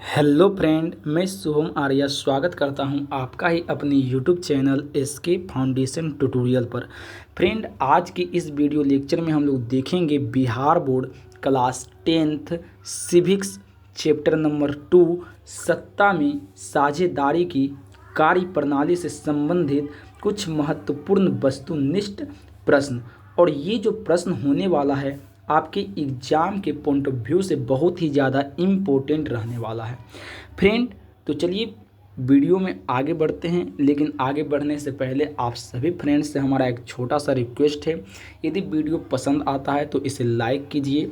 Hello friend, मैं शुभम आर्या स्वागत करता हूं आपका ही अपने YouTube channel SK foundation tutorial पर। फ्रेंड, आज की इस वीडियो लेक्चर में हम लोग देखेंगे Bihar board class 10th civics chapter number 2 सत्ता में साझेदारी की कार्य प्रणाली से संबंधित कुछ महत्वपूर्ण वस्तुनिष्ठ प्रश्न। और ये जो प्रश्न होने वाला है आपके एग्ज़ाम के पॉइंट ऑफ व्यू से बहुत ही ज़्यादा इम्पोर्टेंट रहने वाला है फ्रेंड। तो चलिए वीडियो में आगे बढ़ते हैं, लेकिन आगे बढ़ने से पहले आप सभी फ्रेंड्स से हमारा एक छोटा सा रिक्वेस्ट है। यदि वीडियो पसंद आता है तो इसे लाइक कीजिए,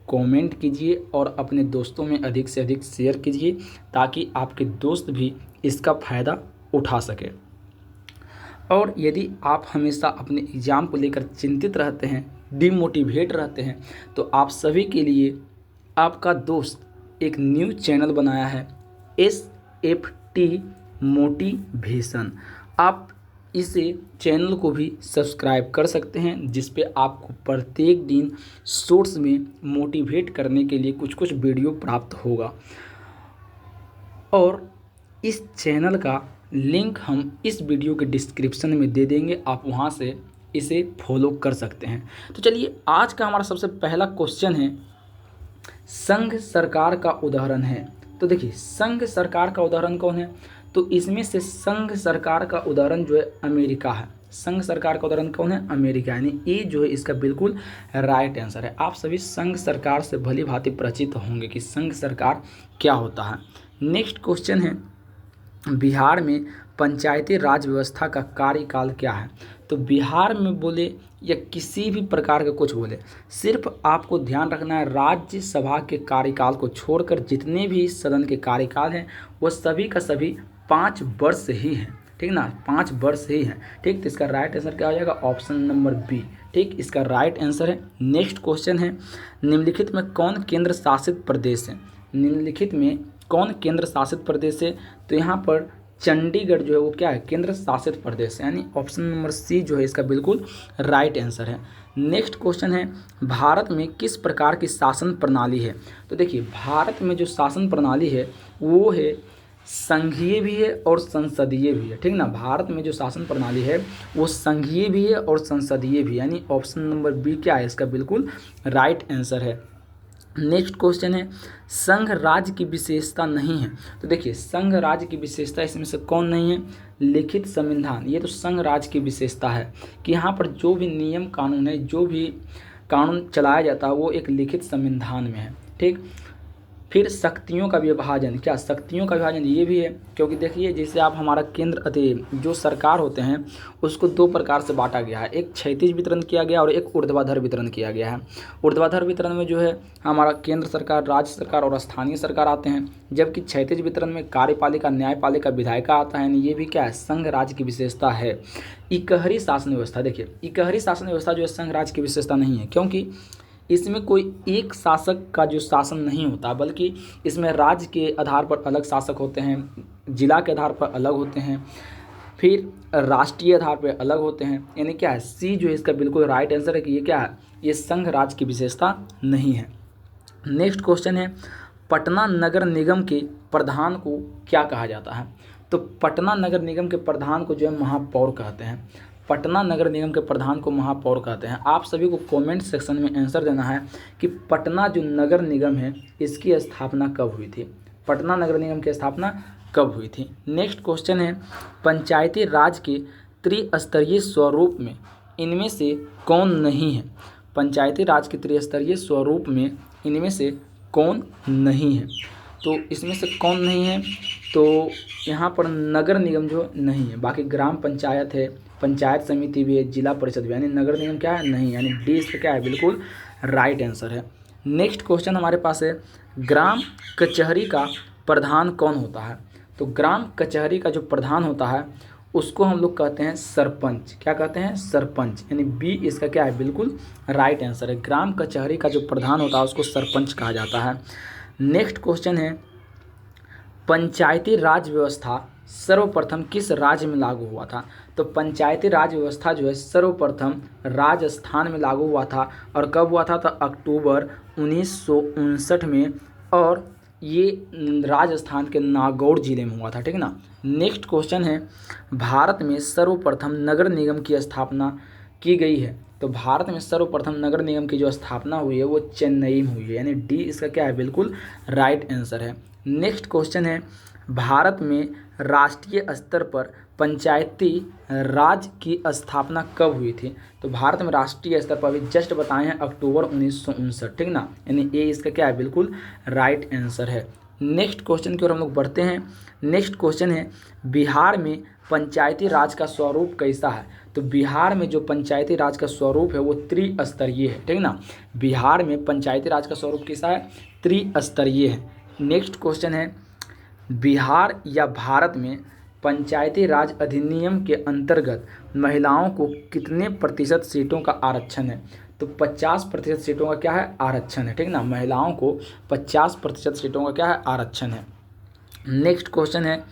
कमेंट कीजिए और अपने दोस्तों में अधिक से अधिक शेयर कीजिए ताकि आपके दोस्त भी इसका फ़ायदा उठा सके। और यदि आप हमेशा अपने एग्ज़ाम को लेकर चिंतित रहते हैं, डिमोटिवेट रहते हैं, तो आप सभी के लिए आपका दोस्त एक न्यू चैनल बनाया है SFT मोटिवेशन। आप इसे चैनल को भी सब्सक्राइब कर सकते हैं, जिस पे आपको प्रत्येक दिन शॉर्ट्स में मोटिवेट करने के लिए कुछ कुछ वीडियो प्राप्त होगा। और इस चैनल का लिंक हम इस वीडियो के डिस्क्रिप्शन में दे देंगे, आप वहां से इसे फॉलो कर सकते हैं। तो चलिए, आज का हमारा सबसे पहला क्वेश्चन है, संघ सरकार का उदाहरण है। तो देखिए, संघ सरकार का उदाहरण कौन है? तो इसमें से संघ सरकार का उदाहरण जो है अमेरिका है। संघ सरकार का उदाहरण कौन है? अमेरिका। यानी ये जो है इसका बिल्कुल राइट आंसर है। आप सभी संघ सरकार से भली भांति परिचित होंगे कि संघ सरकार क्या होता है। नेक्स्ट क्वेश्चन है, बिहार में पंचायती राज व्यवस्था का कार्यकाल क्या है? तो बिहार में बोले या किसी भी प्रकार का कुछ बोले, सिर्फ आपको ध्यान रखना है राज्यसभा के कार्यकाल को छोड़कर जितने भी सदन के कार्यकाल हैं वो सभी का सभी 5 वर्ष ही हैं। ठीक ना, 5 वर्ष ही हैं। ठीक, तो इसका राइट आंसर क्या हो जाएगा? Option number B. ठीक, इसका राइट आंसर है। नेक्स्ट क्वेश्चन है, निम्नलिखित में कौन केंद्र शासित प्रदेश है? निम्नलिखित में कौन केंद्र शासित प्रदेश है? तो यहाँ पर चंडीगढ़ जो है वो क्या है? केंद्र शासित प्रदेश है। यानी ऑप्शन नंबर सी जो है इसका बिल्कुल राइट आंसर है। नेक्स्ट क्वेश्चन है, भारत में किस प्रकार की शासन प्रणाली है? तो देखिए, भारत में जो शासन प्रणाली है वो है संघीय भी है और संसदीय भी है। ठीक ना, भारत में जो शासन प्रणाली है वो संघीय भी है और संसदीय भी, यानी ऑप्शन नंबर बी क्या है? इसका बिल्कुल राइट आंसर है। नेक्स्ट क्वेश्चन है, संघ राज्य की विशेषता नहीं है। तो देखिए, संघ राज्य की विशेषता इसमें से कौन नहीं है? लिखित संविधान। ये तो संघ राज्य की विशेषता है कि यहाँ पर जो भी नियम कानून है, जो भी कानून चलाया जाता है वो एक लिखित संविधान में है। ठीक, फिर शक्तियों का विभाजन, क्या शक्तियों का विभाजन? ये भी है, क्योंकि देखिए जैसे आप हमारा केंद्र जो सरकार होते हैं उसको 2 प्रकार से बांटा गया है। एक क्षैतिज वितरण किया गया और एक ऊर्ध्वाधर वितरण किया गया है। ऊर्ध्वाधर वितरण में जो है हमारा केंद्र सरकार, राज्य सरकार और स्थानीय सरकार आते हैं, जबकि क्षैतिज वितरण में कार्यपालिका, न्यायपालिका, विधायिका आता है। ये भी क्या है? संघ राज्य की विशेषता है। इकहरी शासन व्यवस्था, देखिए इकहरी शासन व्यवस्था जो है संघ राज्य की विशेषता नहीं है, क्योंकि इसमें कोई एक शासक का जो शासन नहीं होता, बल्कि इसमें राज्य के आधार पर अलग शासक होते हैं, जिला के आधार पर अलग होते हैं, फिर राष्ट्रीय आधार पर अलग होते हैं। यानी क्या है? सी जो है इसका बिल्कुल राइट आंसर है कि ये क्या है? ये संघ राज्य की विशेषता नहीं है। नेक्स्ट क्वेश्चन है, पटना नगर निगम के प्रधान को क्या कहा जाता है? तो पटना नगर निगम के प्रधान को जो है महापौर कहते हैं। पटना नगर निगम के प्रधान को महापौर कहते हैं। आप सभी को कमेंट सेक्शन में आंसर देना है कि पटना जो नगर निगम है इसकी स्थापना कब हुई थी? पटना नगर निगम की स्थापना कब हुई थी? नेक्स्ट क्वेश्चन है, पंचायती राज के त्रिस्तरीय स्वरूप में इनमें से कौन नहीं है? पंचायती राज के त्रिस्तरीय स्वरूप में इनमें से कौन नहीं है? तो इसमें से कौन नहीं है? तो यहाँ पर नगर निगम जो नहीं है, बाकी ग्राम पंचायत है, पंचायत समिति भी है, जिला परिषद भी, यानी नगर निगम क्या है? नहीं, यानी डी इसका क्या है? बिल्कुल राइट आंसर है। नेक्स्ट क्वेश्चन हमारे पास है, ग्राम कचहरी का प्रधान कौन होता है? तो ग्राम कचहरी का जो प्रधान होता है उसको हम लोग कहते हैं सरपंच। क्या कहते हैं? सरपंच, यानी बी इसका क्या है? बिल्कुल राइट आंसर है। ग्राम कचहरी का जो प्रधान होता है उसको सरपंच कहा जाता है। नेक्स्ट क्वेश्चन है, पंचायती राज व्यवस्था सर्वप्रथम किस राज्य में लागू हुआ था? तो पंचायती राज व्यवस्था जो है सर्वप्रथम राजस्थान में लागू हुआ था। और कब हुआ था? तो अक्टूबर 1959 में। और ये राजस्थान के नागौर जिले में हुआ था, ठीक है ना। नेक्स्ट क्वेश्चन है, भारत में सर्वप्रथम नगर निगम की स्थापना की गई है। तो भारत में सर्वप्रथम नगर निगम की जो स्थापना हुई है वो चेन्नई में हुई है, यानी डी इसका क्या है, बिल्कुल राइट आंसर है। नेक्स्ट क्वेश्चन है, भारत में राष्ट्रीय स्तर पर पंचायती राज की स्थापना कब हुई थी। तो भारत में राष्ट्रीय स्तर पर अभी जस्ट बताए हैं अक्टूबर 1959, ठीक ना, यानी ए इसका क्या है, बिल्कुल राइट आंसर है। नेक्स्ट क्वेश्चन की ओर हम लोग बढ़ते हैं। नेक्स्ट क्वेश्चन है, बिहार में पंचायती राज का स्वरूप कैसा है। तो बिहार में जो पंचायती राज का स्वरूप है वो त्रिस्तरीय है, ठीक ना। बिहार में पंचायती राज का स्वरूप कैसा है, त्रिस्तरीय है। नेक्स्ट क्वेश्चन है, बिहार या भारत में पंचायती राज अधिनियम के अंतर्गत महिलाओं को कितने प्रतिशत सीटों का आरक्षण है। तो 50% सीटों का क्या है, आरक्षण है, ठीक ना। महिलाओं को 50% सीटों का क्या है, आरक्षण है। नेक्स्ट क्वेश्चन है,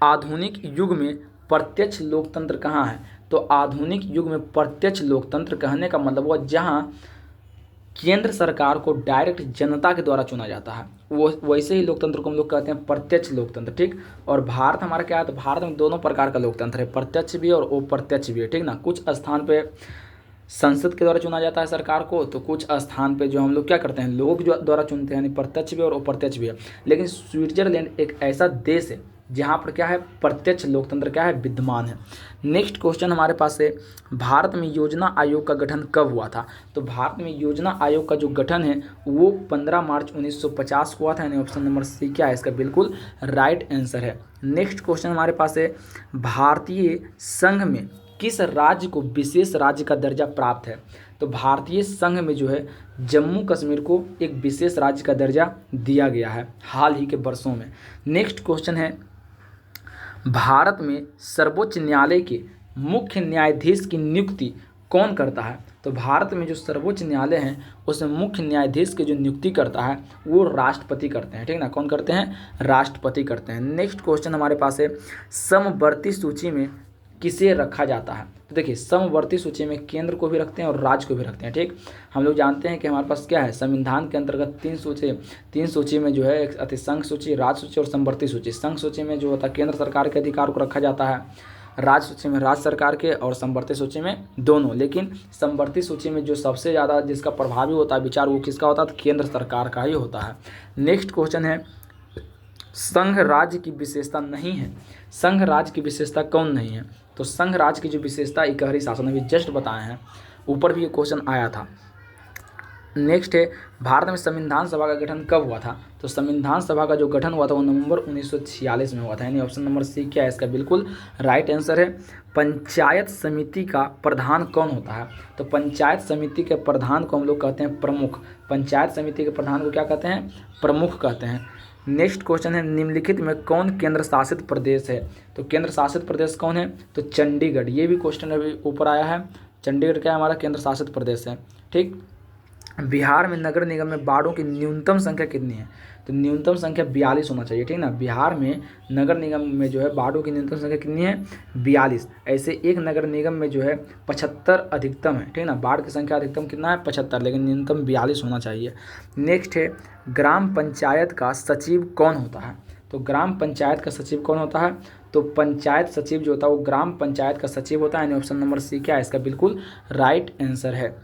आधुनिक युग में प्रत्यक्ष लोकतंत्र कहाँ है। तो आधुनिक युग में प्रत्यक्ष लोकतंत्र कहने का मतलब हुआ जहाँ केंद्र सरकार को डायरेक्ट जनता के द्वारा चुना जाता है, वो वैसे ही लोकतंत्र को हम लोग कहते हैं प्रत्यक्ष लोकतंत्र, ठीक। और भारत हमारा क्या है, तो भारत में दोनों प्रकार का लोकतंत्र है, प्रत्यक्ष भी और अप्रत्यक्ष भी है, ठीक ना। कुछ स्थान पे संसद के द्वारा चुना जाता है सरकार को, तो कुछ स्थान पे जो हम लोग क्या करते हैं, लोग जो द्वारा चुनते हैं, यानी प्रत्यक्ष भी और अप्रत्यक्ष भी है। लेकिन स्विट्जरलैंड एक ऐसा देश है जहाँ पर क्या है, प्रत्यक्ष लोकतंत्र क्या है, विद्यमान है। नेक्स्ट क्वेश्चन हमारे पास है, भारत में योजना आयोग का गठन कब हुआ था। तो भारत में योजना आयोग का जो गठन है वो 15 मार्च 1950 को हुआ था, यानी ऑप्शन नंबर सी क्या है इसका, बिल्कुल राइट आंसर है। नेक्स्ट क्वेश्चन हमारे पास है, भारतीय संघ में किस राज्य को विशेष राज्य का दर्जा प्राप्त है। तो भारतीय संघ में जो है जम्मू कश्मीर को एक विशेष राज्य का दर्जा दिया गया है हाल ही के वर्षों में। नेक्स्ट क्वेश्चन है, भारत में सर्वोच्च न्यायालय के मुख्य न्यायाधीश की नियुक्ति कौन करता है। तो भारत में जो सर्वोच्च न्यायालय है उसमें मुख्य न्यायाधीश की जो नियुक्ति करता है वो राष्ट्रपति करते हैं, ठीक ना। कौन करते हैं, राष्ट्रपति करते हैं। नेक्स्ट क्वेश्चन हमारे पास है, समवर्ती सूची में किसे रखा जाता है। तो देखिए, समवर्ती सूची में केंद्र को भी रखते हैं और राज्य को भी रखते हैं, ठीक। हम लोग जानते हैं कि हमारे पास क्या है, संविधान के अंतर्गत तीन सूची में जो है एक अतिसंघ सूची, राज्य सूची और समवर्ती सूची। संघ सूची में जो होता है केंद्र सरकार के अधिकार को रखा जाता है, राज्य सूची में राज्य सरकार के, और समवर्ती सूची में दोनों। लेकिन समवर्ती सूची में जो सबसे ज़्यादा जिसका प्रभावी होता है विचार वो किसका होता है, तो केंद्र सरकार का ही होता है। नेक्स्ट क्वेश्चन है, संघ राज्य की विशेषता नहीं है। संघ राज्य की विशेषता कौन नहीं है। तो संघ राज्य की जो विशेषता इकहरी शासन, अभी जस्ट बताए हैं, ऊपर भी ये क्वेश्चन आया था। नेक्स्ट है, भारत में संविधान सभा का गठन कब हुआ था। तो संविधान सभा का जो गठन हुआ था वो नवंबर 1946 में हुआ था, यानी ऑप्शन नंबर सी क्या है इसका, बिल्कुल राइट आंसर है। पंचायत समिति का प्रधान कौन होता है। तो पंचायत समिति के प्रधान को हम लोग कहते हैं प्रमुख। पंचायत समिति के प्रधान को क्या कहते हैं, प्रमुख कहते हैं। नेक्स्ट क्वेश्चन है, निम्नलिखित में कौन केंद्र शासित प्रदेश है। तो केंद्र शासित प्रदेश कौन है, तो चंडीगढ़। ये भी क्वेश्चन अभी ऊपर आया है, चंडीगढ़ क्या हमारा केंद्र शासित प्रदेश है, ठीक। बिहार में नगर निगम में वार्डों की न्यूनतम संख्या कितनी है। तो न्यूनतम संख्या 42 होना चाहिए, ठीक ना। बिहार में नगर निगम में जो है वार्डों की न्यूनतम संख्या कितनी है, 42। ऐसे एक नगर निगम में जो है 75 अधिकतम है, ठीक ना। वार्ड की संख्या अधिकतम कितना है, 75, लेकिन न्यूनतम 42 होना चाहिए। नेक्स्ट है, ग्राम पंचायत का सचिव कौन होता है। तो ग्राम पंचायत का सचिव कौन होता है, तो पंचायत सचिव जो होता है वो ग्राम पंचायत का सचिव होता है, यानी ऑप्शन नंबर सी क्या है इसका, बिल्कुल राइट आंसर है।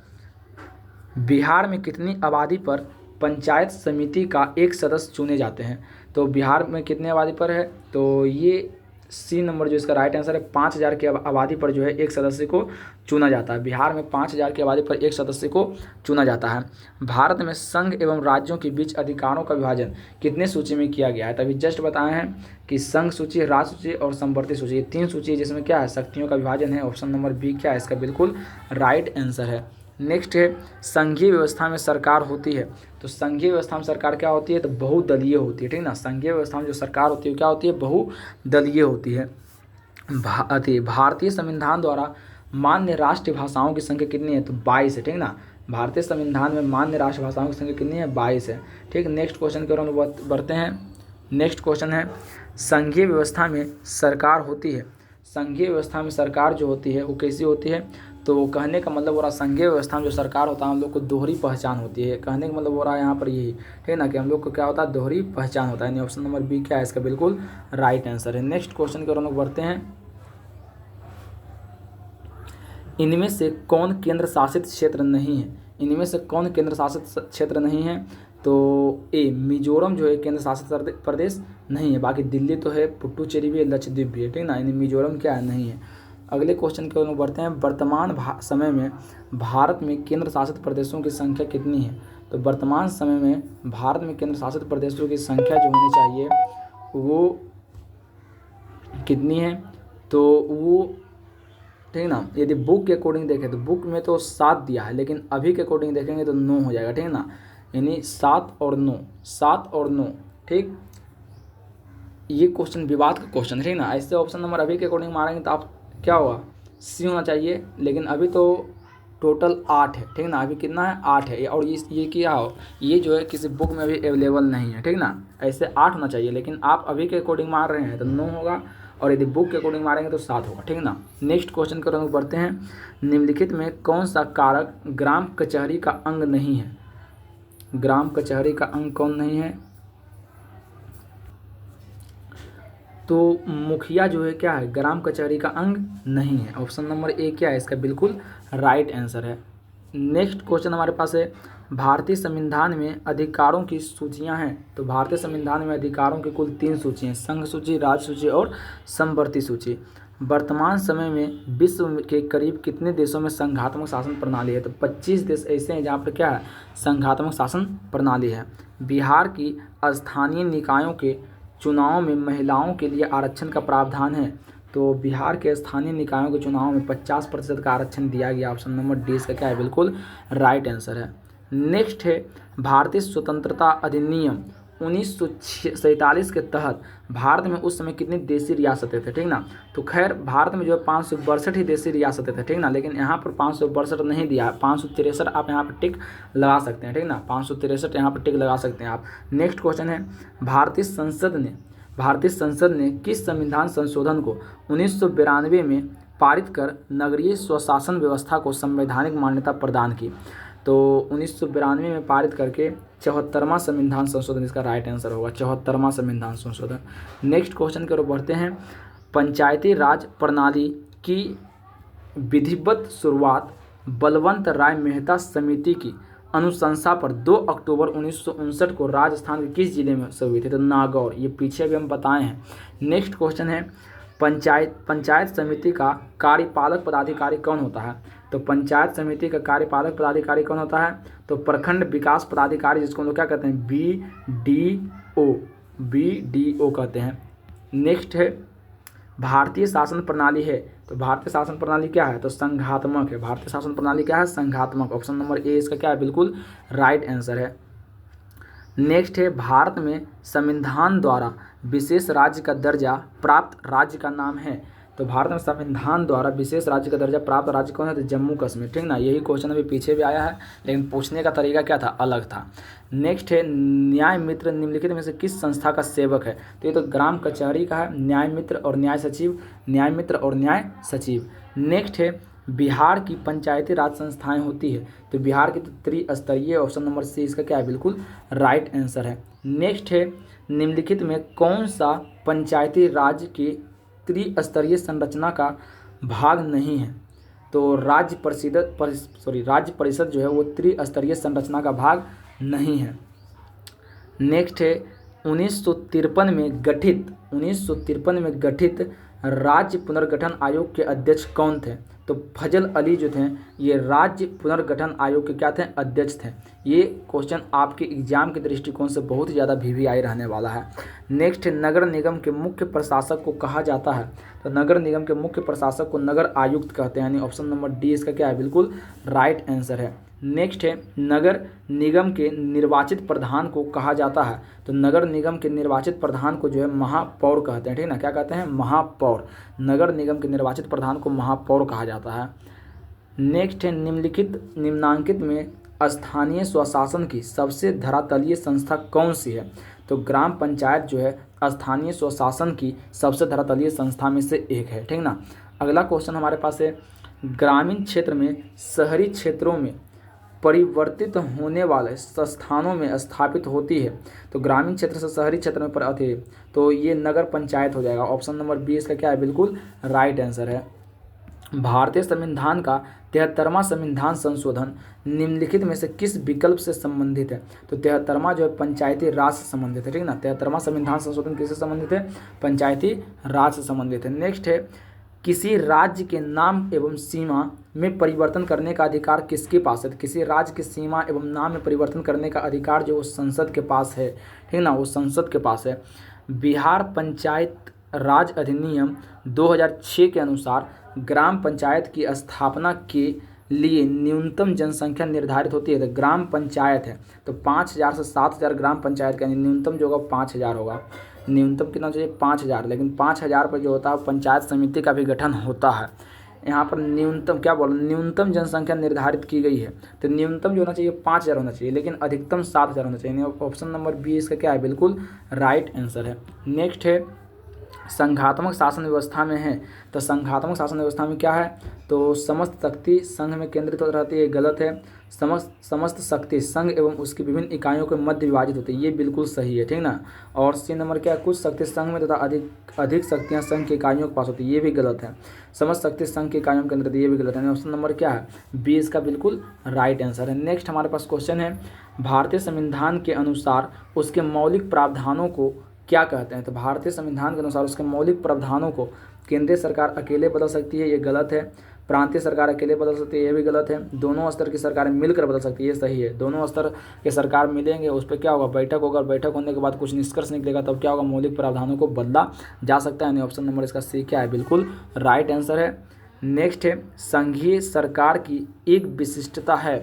बिहार में कितनी आबादी पर पंचायत समिति का एक सदस्य चुने जाते हैं। तो बिहार में कितनी आबादी पर है, तो ये सी नंबर जो इसका राइट आंसर है, 5000 की आबादी पर जो है एक सदस्य को चुना जाता है। बिहार में 5000 की आबादी पर एक सदस्य को चुना जाता है। भारत में संघ एवं राज्यों के बीच अधिकारों का विभाजन कितने सूची में किया गया है। तभी जस्ट बताए हैं कि संघ सूची, राज्य सूची और समवर्ती सूची, ये 3 सूची जिसमें क्या है, शक्तियों का विभाजन है। ऑप्शन नंबर बी क्या है इसका, बिल्कुल राइट आंसर है। नेक्स्ट है, संघीय व्यवस्था में सरकार होती है। तो संघीय व्यवस्था में सरकार क्या होती है, तो बहुदलीय होती है, ठीक ना। संघीय व्यवस्था में जो सरकार होती है क्या होती है, बहुदलीय होती है। भारतीय संविधान द्वारा मान्य राष्ट्रीय भाषाओं की संख्या कितनी है, तो 22 है, ठीक ना। भारतीय संविधान में मान्य राष्ट्रीय भाषाओं की संख्या कितनी है, 22 है, ठीक। नेक्स्ट क्वेश्चन की ओर हम बढ़ते हैं। नेक्स्ट क्वेश्चन है, संघीय व्यवस्था में सरकार होती है। संघीय व्यवस्था में सरकार जो होती है वो कैसी होती है, तो कहने का मतलब हो रहा संघीय व्यवस्था में जो सरकार होता है हम लोग को दोहरी पहचान होती है। कहने का मतलब हो रहा है यहाँ पर यही, ठीक है ना, कि हम लोग को क्या होता है, दोहरी पहचान होता है। यानी ऑप्शन नंबर बी क्या है इसका बिल्कुल राइट आंसर है। नेक्स्ट क्वेश्चन की ओर हम लोग बढ़ते हैं। इनमें से कौन केंद्र शासित क्षेत्र नहीं है? इनमें से कौन केंद्र शासित क्षेत्र नहीं है? तो ए मिजोरम जो है केंद्र शासित प्रदेश नहीं है, बाकी दिल्ली तो है, पुडुचेरी भी है, लक्षद्वीप भी है, ठीक ना। यानी मिजोरम क्या है, नहीं है। अगले क्वेश्चन की ओर बढ़ते हैं। वर्तमान समय में भारत में केंद्र शासित प्रदेशों की संख्या कितनी है? तो वर्तमान समय में भारत में केंद्र शासित प्रदेशों की संख्या जो होनी चाहिए वो कितनी है? तो वो, ठीक है ना, यदि बुक के अकॉर्डिंग देखें तो बुक में तो 7 दिया है, लेकिन अभी के अकॉर्डिंग देखेंगे तो 9 हो जाएगा, ठीक है ना। यानी 7 और 9, 7 और 9, ठीक। ये क्वेश्चन विवाद का क्वेश्चन है, ठीक ना। ऐसे ऑप्शन नंबर अभी के अकॉर्डिंग मारेंगे तो आप क्या होगा, सी होना चाहिए, लेकिन अभी तो टोटल 8 है, ठीक ना। अभी कितना है, 8 है। और ये क्या हो, ये जो है किसी बुक में अभी अवेलेबल नहीं है, ठीक ना। ऐसे 8 होना चाहिए, लेकिन आप अभी के अकॉर्डिंग मार रहे हैं तो 9 होगा, और यदि बुक के अकॉर्डिंग मारेंगे तो 7 होगा, ठीक है ना। नेक्स्ट क्वेश्चन की ओर बढ़ते हैं। निम्नलिखित में कौन सा कारक ग्राम कचहरी का अंग नहीं है? ग्राम कचहरी का अंग कौन नहीं है? तो मुखिया जो है क्या है, ग्राम कचहरी का अंग नहीं है। ऑप्शन नंबर ए क्या है इसका बिल्कुल राइट आंसर है। नेक्स्ट क्वेश्चन हमारे पास है। भारतीय संविधान में अधिकारों की सूचियां हैं। तो भारतीय संविधान में अधिकारों की कुल 3 सूची हैं, संघ सूची, राज्य सूची और समवर्ती सूची। वर्तमान समय में विश्व के करीब कितने देशों में संघात्मक शासन प्रणाली है? तो 25 देश ऐसे हैं जहाँ पर क्या है, संघात्मक शासन प्रणाली है। बिहार की स्थानीय निकायों के चुनाव में महिलाओं के लिए आरक्षण का प्रावधान है। तो बिहार के स्थानीय निकायों के चुनाव में 50% का आरक्षण दिया गया। ऑप्शन नंबर डी इसका क्या है बिल्कुल राइट आंसर है। नेक्स्ट है। भारतीय स्वतंत्रता अधिनियम 1947 के तहत भारत में उस समय कितनी देशी रियासतें थे, ठीक ना। तो खैर भारत में जो है 562 ही देशी रियासतें थे, ठीक ना, लेकिन यहाँ पर 562 नहीं दिया, 563 आप यहाँ पर टिक लगा सकते हैं, ठीक ना। 563 यहाँ पर टिक लगा सकते हैं आप। नेक्स्ट क्वेश्चन है। भारतीय संसद ने किस संविधान संशोधन को 1992 में पारित कर नगरीय स्वशासन व्यवस्था को संवैधानिक मान्यता प्रदान की? तो 1992 में पारित करके 74वां संविधान संशोधन इसका राइट आंसर होगा, 74वां संविधान संशोधन। नेक्स्ट क्वेश्चन की ओर बढ़ते हैं। पंचायती राज प्रणाली की विधिवत शुरुआत बलवंत राय मेहता समिति की अनुशंसा पर 2 अक्टूबर 1959 को राजस्थान के किस जिले में से हुई थी? तो नागौर। ये पीछे भी हम बताए हैं। नेक्स्ट क्वेश्चन है। पंचायत समिति का कार्यपालक पदाधिकारी कौन होता है? तो पंचायत समिति का कार्यपालक पदाधिकारी कौन होता है? तो प्रखंड विकास पदाधिकारी, जिसको हम लोग क्या कहते हैं, BDO कहते हैं। नेक्स्ट है। भारतीय शासन प्रणाली है। तो भारतीय शासन प्रणाली क्या है? तो संघात्मक है। भारतीय शासन प्रणाली क्या है? संघात्मक। ऑप्शन नंबर ए इसका क्या है बिल्कुल राइट आंसर है। नेक्स्ट है। भारत में संविधान द्वारा विशेष राज्य का दर्जा प्राप्त राज्य का नाम है। तो भारत में संविधान द्वारा विशेष राज्य का दर्जा प्राप्त राज्य कौन है? तो जम्मू कश्मीर, ठीक ना। यही क्वेश्चन अभी पीछे भी आया है, लेकिन पूछने का तरीका क्या था, अलग था। नेक्स्ट है। न्याय मित्र निम्नलिखित में से किस संस्था का सेवक है? तो ये तो ग्राम कचहरी का है, न्याय मित्र और न्याय सचिव, न्याय मित्र और न्याय सचिव। नेक्स्ट है। बिहार की पंचायती राज संस्थाएं होती है। तो बिहार की तो त्रिस्तरीय। ऑप्शन नंबर सी इसका क्या है बिल्कुल राइट आंसर है। नेक्स्ट है। निम्नलिखित में कौन सा पंचायती राज की त्रिस्तरीय संरचना का भाग नहीं है? तो राज्य परिषद जो है वो त्रिस्तरीय संरचना का भाग नहीं है। नेक्स्ट है। 1953 में गठित राज्य पुनर्गठन आयोग के अध्यक्ष कौन थे? तो फजल अली जो थे ये राज्य पुनर्गठन आयोग के क्या थे? अध्यक्ष थे। ये क्वेश्चन आपके एग्जाम के दृष्टिकोण से बहुत ही ज़्यादा VVI रहने वाला है। नेक्स्ट है। नगर निगम के मुख्य प्रशासक को कहा जाता है? तो नगर निगम के मुख्य प्रशासक को नगर आयुक्त कहते हैं। यानी ऑप्शन नंबर डी इसका क्या है बिल्कुल राइट आंसर है। नेक्स्ट है। नगर निगम के निर्वाचित प्रधान को कहा जाता है? तो नगर निगम के निर्वाचित प्रधान को जो है महापौर कहते हैं, ठीक ना। क्या कहते हैं? महापौर। नगर निगम के निर्वाचित प्रधान को महापौर कहा जाता है। नेक्स्ट है। निम्नांकित में स्थानीय स्वशासन की सबसे धरातलीय संस्था कौन सी है? तो ग्राम पंचायत जो है स्थानीय स्वशासन की सबसे धरातलीय संस्था में से एक है, ठीक ना। अगला क्वेश्चन हमारे पास है। ग्रामीण क्षेत्र में शहरी क्षेत्रों में परिवर्तित होने वाले स्थानों में स्थापित होती है। तो ग्रामीण क्षेत्र से शहरी क्षेत्र में तो ये नगर पंचायत हो जाएगा। ऑप्शन नंबर बी इसका क्या है, बिल्कुल राइट आंसर है। भारतीय संविधान का 73वां संविधान संशोधन निम्नलिखित में से किस विकल्प से संबंधित है? तो 73वां जो है पंचायती राज से संबंधित है, ठीक ना। 73वां संविधान संशोधन किससे संबंधित है? पंचायती राज से संबंधित है। नेक्स्ट है, किसी राज्य के नाम एवं सीमा में परिवर्तन करने का अधिकार किसके पास है? तो किसी राज्य की सीमा एवं नाम में परिवर्तन करने का अधिकार जो संसद के पास है, ठीक ना, वो संसद के पास है। बिहार पंचायत राज अधिनियम 2006 के अनुसार ग्राम पंचायत की स्थापना के लिए न्यूनतम जनसंख्या निर्धारित होती है। तो ग्राम पंचायत है तो 5000 से 7000 ग्राम पंचायत का न्यूनतम जो होगा 5000 होगा। न्यूनतम कितना चाहिए? 5000। लेकिन 5000 पर जो होता है पंचायत समिति का भी गठन होता है। यहाँ पर न्यूनतम क्या बोला, न्यूनतम जनसंख्या निर्धारित की गई है। तो न्यूनतम जो होना चाहिए 5000 होना चाहिए, लेकिन अधिकतम 7000 होना चाहिए। ऑप्शन नंबर बी इसका क्या है, बिल्कुल राइट आंसर है। नेक्स्ट है, संघात्मक शासन व्यवस्था में है। तो संघात्मक शासन व्यवस्था में क्या है? तो समस्त शक्ति संघ में केंद्रित रहती है, गलत है। समस्त शक्ति संघ एवं उसकी विभिन्न इकाइयों के मध्य विभाजित होती है, ये बिल्कुल सही है, ठीक ना। और सी नंबर क्या है, कुछ शक्ति संघ में तथा अधिक शक्तियाँ संघ की इकाइयों के पास होती है, ये भी गलत है। समस्त शक्ति संघ की इकाइयों में केंद्रित, ये भी गलत है। ऑप्शन नंबर क्या है, बी इसका बिल्कुल राइट आंसर है। नेक्स्ट हमारे पास क्वेश्चन है, भारतीय संविधान के अनुसार उसके मौलिक प्रावधानों को क्या कहते हैं? तो भारतीय संविधान के अनुसार उसके मौलिक प्रावधानों को केंद्रीय सरकार अकेले बदल सकती है, ये गलत है। प्रांतीय सरकार अकेले बदल सकती है, ये भी गलत है। दोनों स्तर की सरकारें मिलकर बदल सकती है, ये सही है। दोनों स्तर के सरकार मिलेंगे, उस पर क्या होगा, बैठक होगा। बैठक होने के बाद कुछ निष्कर्ष निकलेगा, तब क्या होगा, मौलिक प्रावधानों को बदला जा सकता है। ऑप्शन नंबर इसका सी क्या है, बिल्कुल राइट आंसर है। नेक्स्ट है, संघीय सरकार की एक विशिष्टता है।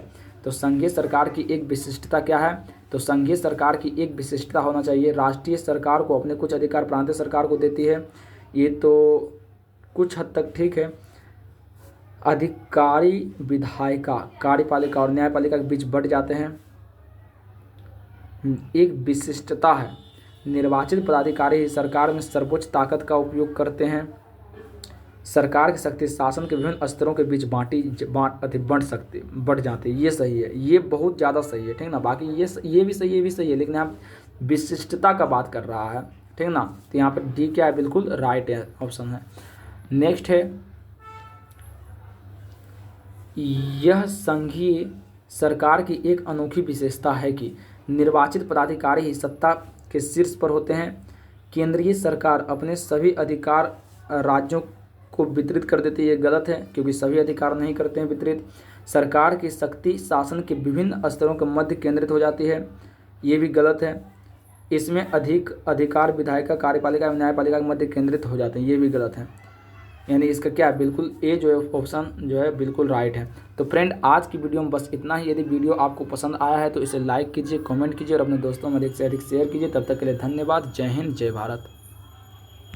तो संघीय सरकार की एक विशिष्टता क्या है? तो संघीय सरकार की एक विशिष्टता होना चाहिए, राष्ट्रीय सरकार को अपने कुछ अधिकार प्रांतीय सरकार को देती है। ये तो कुछ हद तक ठीक है। अधिकारी विधायिका, कार्यपालिका और न्यायपालिका के बीच बंट जाते हैं। एक विशिष्टता है, निर्वाचित पदाधिकारी सरकार में सर्वोच्च ताकत का उपयोग करते हैं। सरकार की शक्ति शासन के विभिन्न स्तरों के बीच बढ़ जाती है, ये सही है, ये बहुत ज़्यादा सही है, ठीक ना। बाकी ये भी सही है, ये भी सही है, लेकिन यहाँ विशिष्टता का बात कर रहा है, ठीक ना। तो यहाँ पर डी क्या है, बिल्कुल राइट है ऑप्शन है। नेक्स्ट है, यह संघीय सरकार की एक अनोखी विशेषता है कि निर्वाचित पदाधिकारी ही सत्ता के शीर्ष पर होते हैं। केंद्रीय सरकार अपने सभी अधिकार राज्यों को वितरित कर देती है, ये गलत है, क्योंकि सभी अधिकार नहीं करते हैं वितरित। सरकार की शक्ति शासन के विभिन्न स्तरों के मध्य केंद्रित हो जाती है, ये भी गलत है। इसमें अधिक अधिकार विधायिका, कार्यपालिका एवं न्यायपालिका के मध्य केंद्रित हो जाते हैं, ये भी गलत है। यानी इसका क्या है, बिल्कुल ए जो है ऑप्शन जो है बिल्कुल राइट है। तो फ्रेंड, आज की वीडियो में बस इतना ही। यदि वीडियो आपको पसंद आया है तो इसे लाइक कीजिए, कमेंट कीजिए और अपने दोस्तों में अधिक से अधिक शेयर कीजिए। तब तक के लिए धन्यवाद। जय हिंद, जय भारत।